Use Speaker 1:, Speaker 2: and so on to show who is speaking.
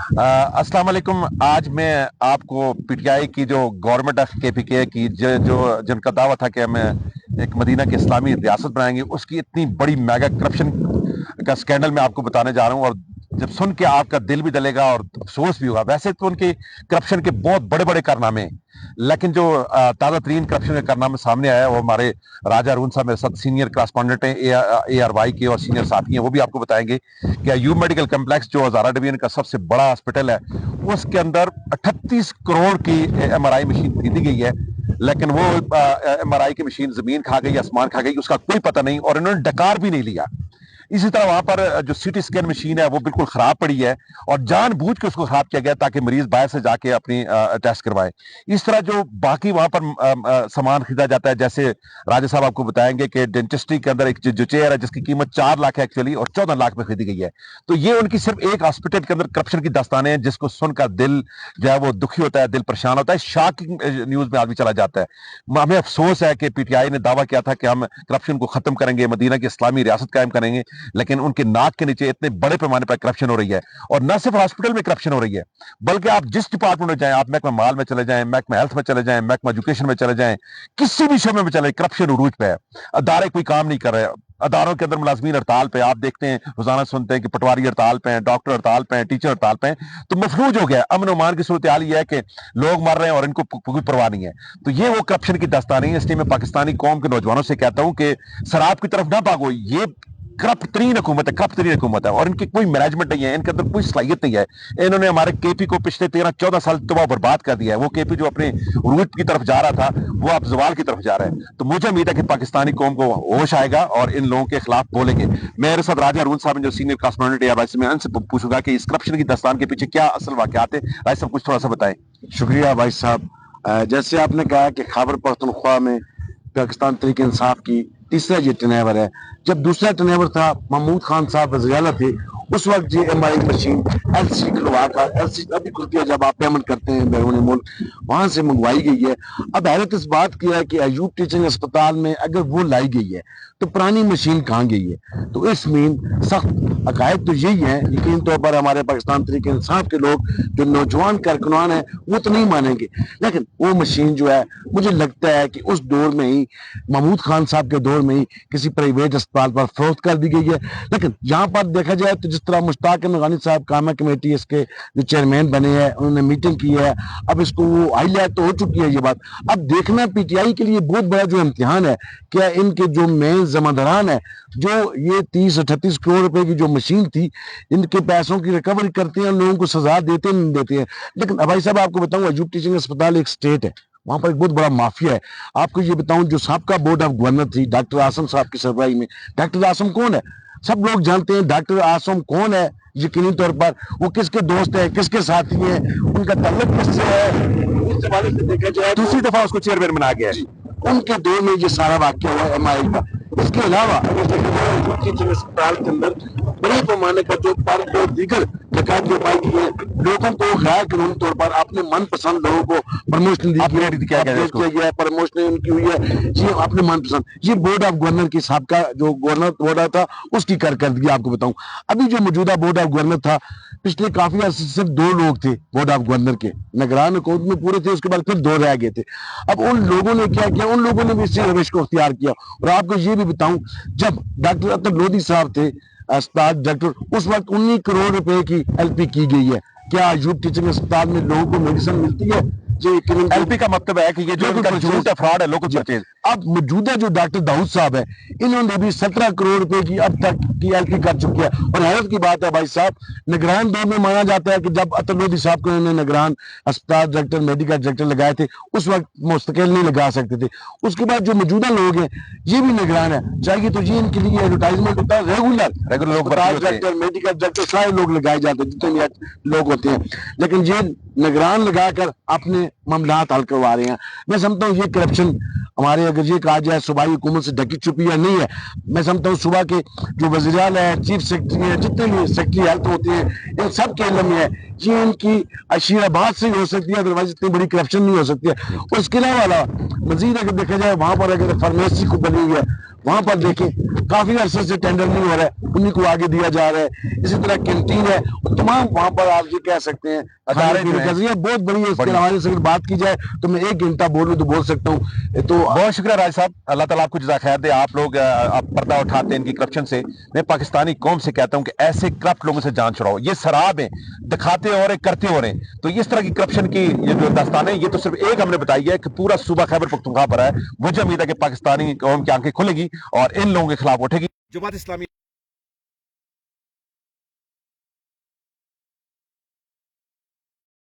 Speaker 1: अस्सलाम वालेकुम। आज मैं आपको पीटीआई की जो गवर्नमेंट ऑफ केपीके की जो जिनका दावा था कि हम एक मदीना की इस्लामी रियासत बनाएंगे, उसकी इतनी बड़ी मेगा करप्शन का स्कैंडल मैं आपको बताने जा रहा हूँ। और जब सुन के आपका दिल भी जलेगा और अफसोस भी होगा। वैसे तो उनके करप्शन के बहुत बड़े बड़े कारनामे हैं, लेकिन जो ताज़ा तरीन करप्शन का कारनामा सामने आया है वो हमारे राजा अरुण साहब मेरे साथ सीनियर करस्पॉन्डेंट हैं ARY के और सीनियर साथी हैं, वो भी आपको बताएंगे कि अयूब मेडिकल कम्प्लेक्स जो हजारा डिवीजन का सबसे बड़ा हॉस्पिटल है, उसके अंदर 38 करोड़ की MRI मशीन खरीदी गई है, लेकिन वो MRI की मशीन जमीन खा गई, आसमान खा गई, उसका कोई पता नहीं और इन्होंने डकार भी नहीं लिया। इसी तरह वहां पर जो सीटी स्कैन मशीन है वो बिल्कुल खराब पड़ी है और जानबूझ के उसको खराब किया गया ताकि मरीज बाहर से जाके अपनी टेस्ट करवाए। इस तरह जो बाकी वहां पर सामान खरीदा जाता है, जैसे राजा साहब आपको बताएंगे कि डेंटिस्ट्री के अंदर एक जो चेयर है जिसकी कीमत 4 लाख है एक्चुअली और 14 लाख में खरीदी गई है। तो ये उनकी सिर्फ एक हॉस्पिटल के अंदर करप्शन की दास्तानें हैं, जिसको सुनकर दिल जो है वो दुखी होता है, दिल परेशान होता है, शॉकिंग न्यूज में आदमी चला जाता है। हमें अफसोस है कि पीटीआई ने दावा किया था कि हम करप्शन को खत्म करेंगे, मदीना की इस्लामी रियासत कायम करेंगे, लेकिन उनके नाक के नीचे इतने बड़े पैमाने पर करप्शन हो रही है। और न सिर्फ हॉस्पिटल में करप्शन हो रही है, बल्कि आप जिस डिपार्टमेंट में जाएं, आप महकमा माल में चले जाएं, महकमा हेल्थ में चले जाएं, महकमा एजुकेशन में चले जाएं, किसी भी शोबे में चले, करप्शन उरूज पे है। अदारे कोई काम नहीं कर रहे, अदारों के अंदर मुलाजमीन हड़ताल पे, आप देखते हैं रोजाना सुनते हैं कि पटवारी हड़ताल पे हैं, डॉक्टर हड़ताल पे हैं, टीचर हड़ताल पे हैं। तो मफलूज हो गया, अमन अमान की सूरत हाल ये है कि लोग मर रहे हैं और इनको कोई परवाह नहीं है। तो ये वो करप्शन की दास्तान है। इसलिए मैं पाकिस्तानी कौम के नौजवानों से कहता हूं कि शराब की तरफ ना भागो। ये करप्ट तरीन हुकूमत है और इनकी कोई मैनेजमेंट नहीं है, इनके अंदर कोई सलाहियत नहीं है। इन्होंने हमारे केपी को पिछले 13-14 साल तबाह बर्बाद कर दिया है। वो केपी जो अपने रूट की तरफ जा रहा था वो अब जवाल की तरफ जा रहा है। तो मुझे उम्मीद है कि पाकिस्तानी कौम को होश आएगा और इन लोगों के खिलाफ बोलेंगे। मेरे साथ राजा अरुण साहब जो सीनियर कॉरेस्पोंडेंट है, मैं उनसे पूछूंगा कि इस करप्शन की दास्तान के पीछे क्या असल वाकयात है। राजा साहब कुछ थोड़ा सा बताएं।
Speaker 2: शुक्रिया भाई साहब। जैसे आपने कहा कि खैबर पख्तूनख्वा में पाकिस्तान तहरीक इंसाफ की तीसरा ये टर्नओवर है। जब दूसरा टर्नओवर था, महमूद खान साहब वज़ीर आला थे, उस वक्त ये MRI मशीन LC खुलवा कर, LC अभी खुलती है जब आप पेमेंट करते हैं बैरून मुल्क, वहां से मंगवाई गई है। अब हैरत इस बात की है कि अयूब टीचिंग अस्पताल में अगर वो लाई गई है तो पुरानी मशीन कहाँ गई है। तो इस मीन सख्त अकायद तो यही है, यकीन तौर पर हमारे पाकिस्तान तहरीक इंसाफ के लोग जो नौजवान कारकुनान है वो तो नहीं मानेंगे, लेकिन वो मशीन जो है मुझे लगता है कि उस दौर में ही, महमूद खान साहब के दौर में ही किसी प्राइवेट अस्पताल पर फरोख्त कर दी गई है। लेकिन यहाँ पर देखा जाए तो जिस तरह मुश्ताक नगानी साहब कामा कमेटी इसके जो चेयरमैन बने हैं, उन्होंने मीटिंग की है, अब इसको वो हाईलाइट तो हो चुकी है ये बात। अब देखना पीटीआई के लिए बहुत बड़ा जो इम्तिहान है, क्या इनके जो मेन जमादारान है, जो ये 30-38 करोड़ रुपए की जो मशीन थी, इनके पैसों की रिकवरी करते हैं, लोगों को सजा देते नहीं देते हैं। लेकिन भाई साहब आपको बताऊं, अयूब टीचिंग अस्पताल एक स्टेट है, वहां पर एक बहुत बड़ा माफिया है। आपको ये बताऊं, जो साहब बोर्ड ऑफ गवर्नर थी डॉक्टर आसम साहब की सरबराही में, डॉक्टर आसम कौन है? सब लोग जानते हैं डॉक्टर आसम कौन है। यकीनी तौर पर वो किसके दोस्त है, किसके साथी है, उनका ताल्लुक किससे है, इस हवाले से देखा जाए
Speaker 1: दूसरी दफा उसको चेयरमैन बना गया है।
Speaker 2: उनके दौर में ये सारा वाक्य हुआ MI का। इसके अलावा अगर देखा जाए टीचिंग अस्पताल के अंदर बड़े पैमाने का जो पर और दीगर डकैती पाई गई है, लोगों को गैर कानूनी तौर पर अपने मनपसंद लोगों को प्रमोशन दी गई है, प्रमोशन उनकी हुई है जी अपने मनपसंद। ये बोर्ड ऑफ गवर्नर की सबका जो गवर्नर बोर्ड था उसकी कारकर्दगी आपको बताऊं। अभी जो मौजूदा बोर्ड ऑफ गवर्नर था, पिछले काफी अर्से सिर्फ 2 लोग थे बोर्ड ऑफ गवर्नर के, निगरान हुकूमत में पूरे थे, उसके बाद फिर 2 रह गए थे। अब उन लोगों ने क्या किया, उन लोगों ने भी इसी रविश को अख्तियार किया। और आपको ये भी बताऊं, जब डॉक्टर अतर लोधी साहब थे अस्पताल डॉक्टर, उस वक्त 19 करोड़ रुपए की LP की गई है। क्या अयूब टीचिंग अस्पताल में लोगों को मेडिसिन मिलती है?
Speaker 1: LP का मतलब है कि ये जो झूठ है, फ्रॉड है, लोकल परचेज।
Speaker 2: अब मौजूदा जो डॉक्टर दाऊद साहब है, इन्होंने भी 17 करोड़ रुपए की अब तक की LP कर चुकी है। और हैरत की बात है भाई साहब, निगरान दौर में माना जाता है कि जब अतर लोधी साहब को इन्होंने निगरान अस्पताल डायरेक्टर, मेडिकल डायरेक्टर लगाए थे, उस वक्त मुस्तकिल नहीं लगा सकते थे। उसके बाद जो मौजूदा लोग हैं ये भी निगरान है, चाहिए तो ये इनके लिए एडवर्टाइजमेंट होता है, रेगुलर लोग डायरेक्टर, मेडिकल डायरेक्टर सारे लोग लगाए जाते हैं जितने भी लोग होते हैं, लेकिन ये निगरान लगाकर अपने मामलात हल करवा रहे हैं। मैं समझता हूँ ये करप्शन हमारे, अगर ये कहा जाए सूबाई हुकूमत से ढकी छुपी या नहीं है, मैं समझता हूँ सुबह के जो वज़ीर-ए-आला है, चीफ सेक्रेटरी है, जितने भी सेक्रेटरी हेल्थ होते हैं, इन सब के इल्म में है। ये इनकी अशीराबाद से हो सकती है, अदरवाइज इतनी बड़ी करप्शन नहीं हो सकती है। और इसके अलावा मजीद अगर देखा जाए, वहां पर अगर फार्मेसी को बनी हुई है, वहां पर देखें काफी अरसे से टेंडर नहीं हो रहा है, उन्हीं को आगे दिया जा रहा है। इसी तरह कैंटीन है, तमाम वहां पर आप ये कह सकते हैं
Speaker 1: अदारे जो हैं,
Speaker 2: नजरिया बहुत बड़ी है। इसके
Speaker 1: बड़ी।
Speaker 2: हवाले से अगर बात की जाए तो मैं 1 घंटा बोलूं तो बोल सकता हूँ। तो
Speaker 1: बहुत शुक्रिया राज साहब, अल्लाह ताला आपको जज़ा खैर दे। आप लोग आप पर्दा उठाते हैं इनकी करप्शन से। मैं पाकिस्तानी कौम से कहता हूं कि ऐसे करप्ट लोगों से जान छुड़ाओ। ये शराब है, दिखाते हो रहे करते हो रहे। तो इस तरह की करप्शन की ये जो दास्तान है, ये तो सिर्फ एक हमने बताई है कि पूरा सूबा खैबर पख्तूनख्वा पर है। मुझे उम्मीद है कि पाकिस्तानी कौम की आंखें खुलेगी और इन लोगों के खिलाफ उठेगी। जमात इस्लामी